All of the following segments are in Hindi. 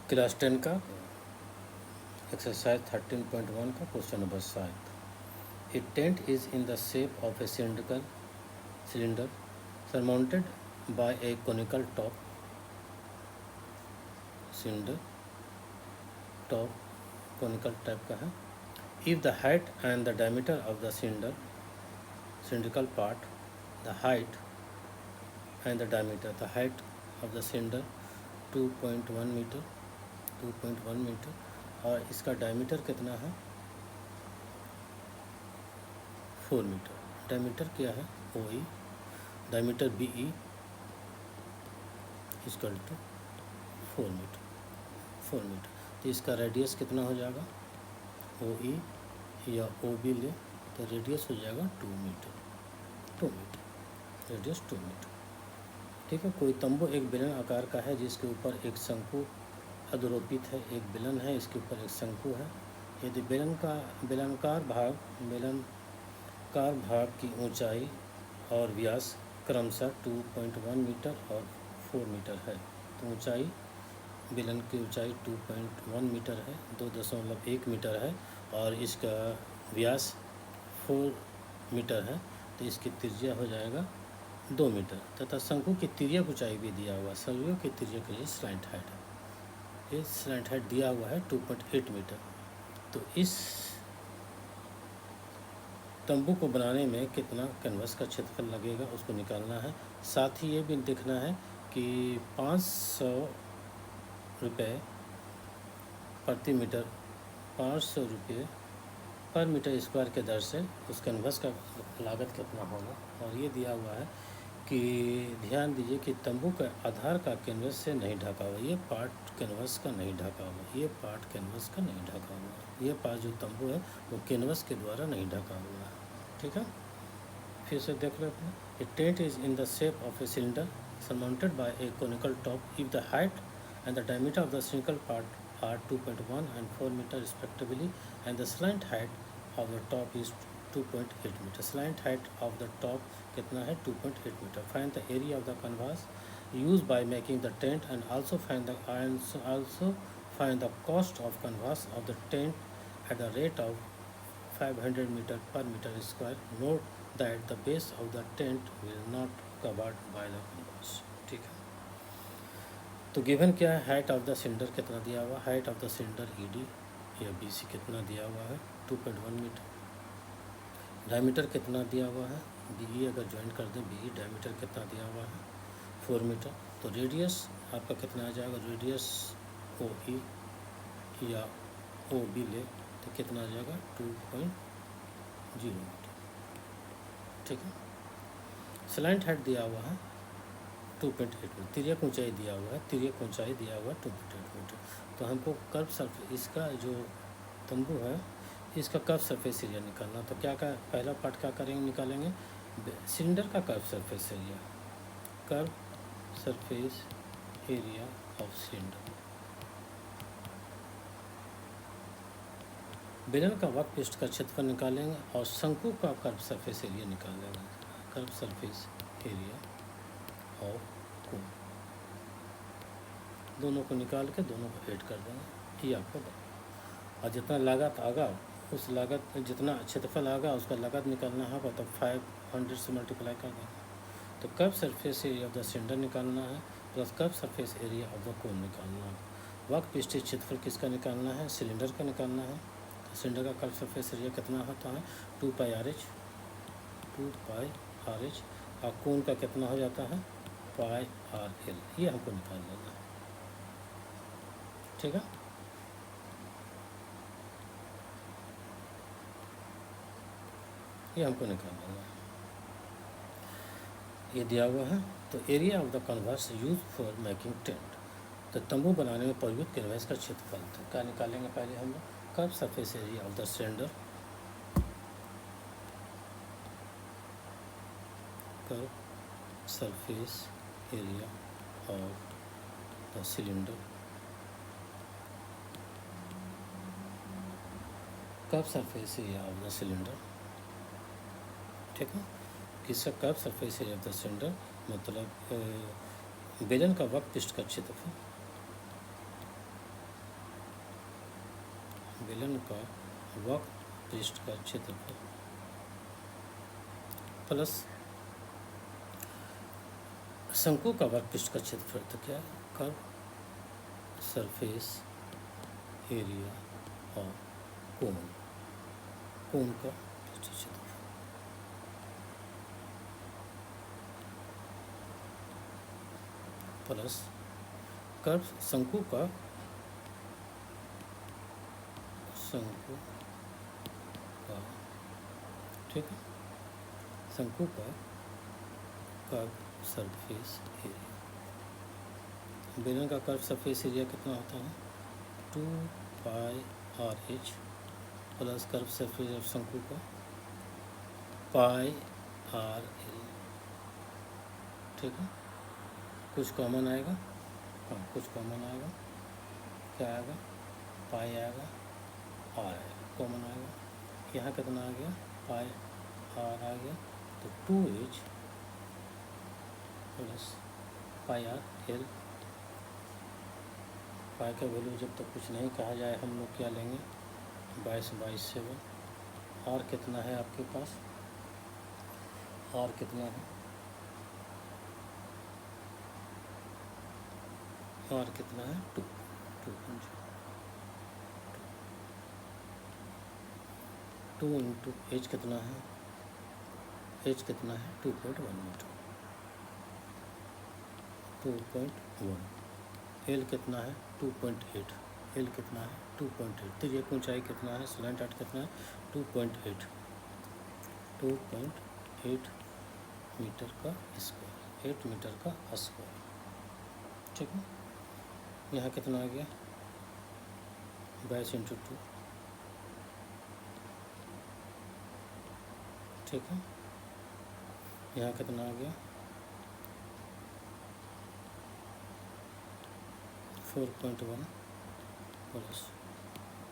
क्लास 10 का एक्सरसाइज 13.1 का question number 7। A tent is in the shape of a cylinder surmounted by a conical cylinder top conical type का है। If the height and the diameter of the cylindrical part, the height and the diameter, the height of the cylinder 2.1 metre और इसका डायमीटर कितना है 4 मीटर। डायमीटर क्या है OE, diameter BE equal to 4 metre. तो इसका रेडियस कितना हो जाएगा OE या OB ले तो रेडियस हो जाएगा 2 मीटर, रेडियस 2 मीटर। ठीक है। कोई तंबू एक बेलन आकार का है जिसके ऊपर एक शंकु अधरोपित है। एक बेलन है, इसके ऊपर एक शंकु है। यदि बेलनाकार भाग की ऊंचाई और व्यास क्रमशः 2.1 मीटर और 4 मीटर है, तो ऊंचाई बेलन की ऊंचाई 2.1 मीटर है, 2.1 मीटर है और इसका व्यास 4 मीटर है, तो इसकी त्रिज्या हो जाएगा 2 मीटर तथा शंकु की तिर्यक ऊंचाई भी दिया हुआ। शंकु की तिर्यक ये स्लैंट हाइट है, ये स्लैंट हाइट दिया हुआ है 2.8 मीटर। तो इस तंबू को बनाने में कितना कैनवस का क्षेत्रफल लगेगा उसको निकालना है। साथ ही ये भी देखना है कि 500 रुपये प्रति मीटर, 500 रुपये पर मीटर स्क्वायर के दर से उस कैनवस का लागत कितना होगा। और ये दिया हुआ है कि ध्यान दीजिए कि तंबू का आधार का कैनवस से नहीं ढका हुआ, ये पार्ट कैनवस का नहीं ढका हुआ, ये पार्ट कैनवस का नहीं ढका हुआ, ये पार्ट जो तंबू है वो कैनवस के द्वारा नहीं ढका हुआ है। ठीक है, फिर से देख लो अपने। A tent is in the shape of a cylinder surmounted by a conical top if the height and the diameter of the cylindrical part are 2.1 and 4 meter respectively and the slant height of the top is 2.8 meter। slant height of the top कितना है 2.8 meter। find the area of the canvas used by making the tent and also find the cost of canvas of the tent at the rate of 500 meter per meter square। note that the base of the tent will not covered by the canvas। ठीक है, तो गिवन क्या है, हाइट ऑफ द सिलेंडर कितना दिया हुआ, height of the cylinder ED या BC कितना दिया हुआ है 2.1 मीटर। डायमीटर कितना दिया हुआ है BE, अगर ज्वाइन कर दें BE डायमीटर कितना दिया हुआ है 4 मीटर। तो रेडियस आपका कितना आ जाएगा, रेडियस OE या OB ले तो कितना आ जाएगा 2.0 मीटर। ठीक है, स्लैंट हाइट दिया हुआ है 2.8 मीटर, तिर्यक ऊंचाई दिया हुआ है, तिर्यक ऊंचाई दिया हुआ है 2.8 मीटर। तो हमको कर्व सरफेस, इसका जो तंबू है इसका कर्व सरफेस एरिया निकालना। तो क्या पहला पार्ट क्या करेंगे, निकालेंगे सिलेंडर का curve surface area, curve surface area of cylinder. बेलन का वर्क पृष्ठ का क्षेत्रफल निकालेंगे और शंकु का कर्व सरफेस एरिया निकालेंगे, कर्व सरफेस एरिया और कोण, दोनों को निकाल के दोनों को ऐड कर देंगे, ये आपको और जितना लागत आगा उस लागत, जितना क्षेत्रफल आगा उसका लागत निकालना होगा तो 500 से मल्टीप्लाई कर देंगे। तो curve surface area of the cylinder निकालना है plus curve surface area of the cone निकालना है। वर्क पृष्ठीय क्षेत्रफल किसका निकालना है, सिलेंडर का निकालना है। तो सिलेंडर का कर्व सरफेस एरिया कितना होता है 2πRH, और कोन का कितना हो जाता है πRL, ये हमको निकाल लेना है। ठीक है, ये हमको निकाल लेना है, ये दिया हुआ है। तो area of the canvas use for making tent, तो तंबू बनाने में प्रयुक्त कैनवास का क्षेत्रफल। तो क्या निकालेंगे पहले हम लोग, curve surface area of the cylinder, curve surface area of the cylinder, curve surface area of the cylinder. ठीक है, किसका curve surface area of the cylinder मतलब बेलन का वर्क पृष्ठ का क्षेत्रफल बेलन का वक्र पृष्ठ का क्षेत्रफल प्लस शंकु का वक्र पृष्ठ का क्षेत्रफल। तो क्या कर्व सरफेस एरिया और कोण का पृष्ठ क्षेत्रफल प्लस कर्व शंकु का ठीक है, शंकु का कर्व सरफेस एरिया। बेलन का कर्व सरफेस एरिया कितना होता है 2πr/h plus curve surface of शंकु का πr/l। ठीक है, कुछ कॉमन आएगा, हाँ कुछ कॉमन आएगा, क्या आएगा पाई आएगा, आर आएगा, कॉमन आएगा। यहाँ कितना आ गया पाई आर आ गया, तो 2h प्लस πr/l। पाई का वैल्यू जब तक कुछ नहीं कहा जाए हम लोग क्या लेंगे 22/7। आर कितना है आपके पास, आर कितना है, आर कितना है 2 इंटू एच कितना है, एच कितना है 2.1 मीटर, 2.1। एल कितना है 2.8, एल कितना है 2.8। तिर्यक ऊंचाई कितना है, स्लैंट आर्ट कितना है 2.8 मीटर का स्क्वायर, 8 मीटर का स्क्वायर। ठीक है, यहाँ कितना आ गया 22 इंटू 2। ठीक है, यहाँ कितना आ गया 4.1 प्लस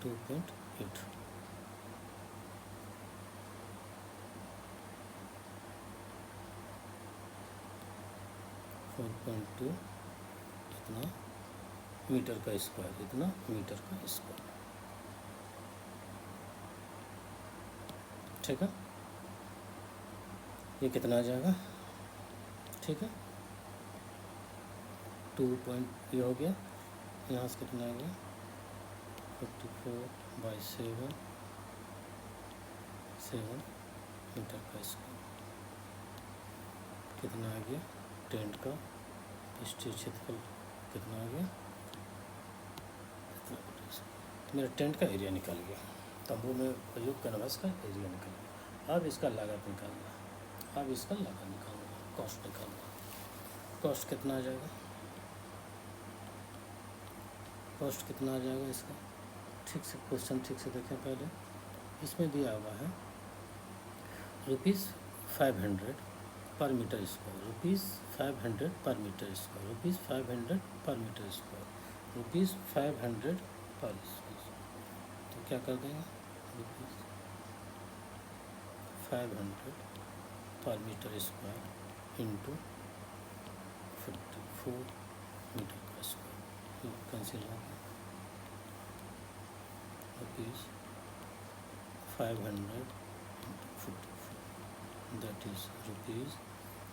2.8। इतना मीटर का स्क्वायर, इतना मीटर का स्क्वायर। ठीक है, ये कितना आ जाएगा, ठीक है 2 ये हो गया, यहाँ से कितना आ गया 44/7 मीटर का स्क्वायर। कितना आ गया टेंट का पृष्ठीय क्षेत्रफल कितना आ गया, मेरा टेंट का एरिया निकल गया, तंबू में प्रयुक्त कैनवास का एरिया निकल गया। अब इसका लागत निकालना, अब इसका लागत निकालना, कॉस्ट निकालना। कॉस्ट कितना आ जाएगा, कॉस्ट कितना आ जाएगा इसका, ठीक से क्वेश्चन ठीक से देखें पहले। इसमें दिया हुआ है ₹500 पर मीटर स्क्वायर, ₹500 पर मीटर स्क्वायर, ₹500 पर मीटर स्क्वायर, ₹500 पर स्क्वायर। तो क्या कर देंगे ₹500 पर मीटर स्क्वायर इंटू 54 मीटर का स्क्वायर, कैंसिल हो गया। ₹500 इंटू 54 दैट इज रुपीज़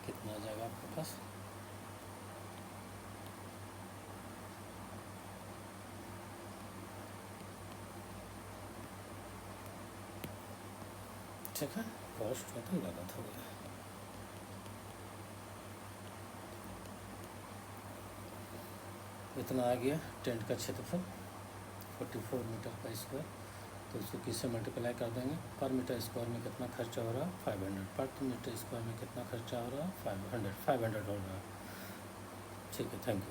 कितना आ जाएगा आपके पास, ठीक है। कॉस्ट मतलब लागत हो गया। इतना आ गया टेंट का क्षेत्रफल 44 मीटर का स्क्वायर। तो इसको किससे मल्टीप्लाई कर देंगे, पर मीटर स्क्वायर में कितना खर्चा हो रहा है 500, पर मीटर स्क्वायर में कितना खर्चा हो रहा है 500 हो रहा है। ठीक है, थैंक यू।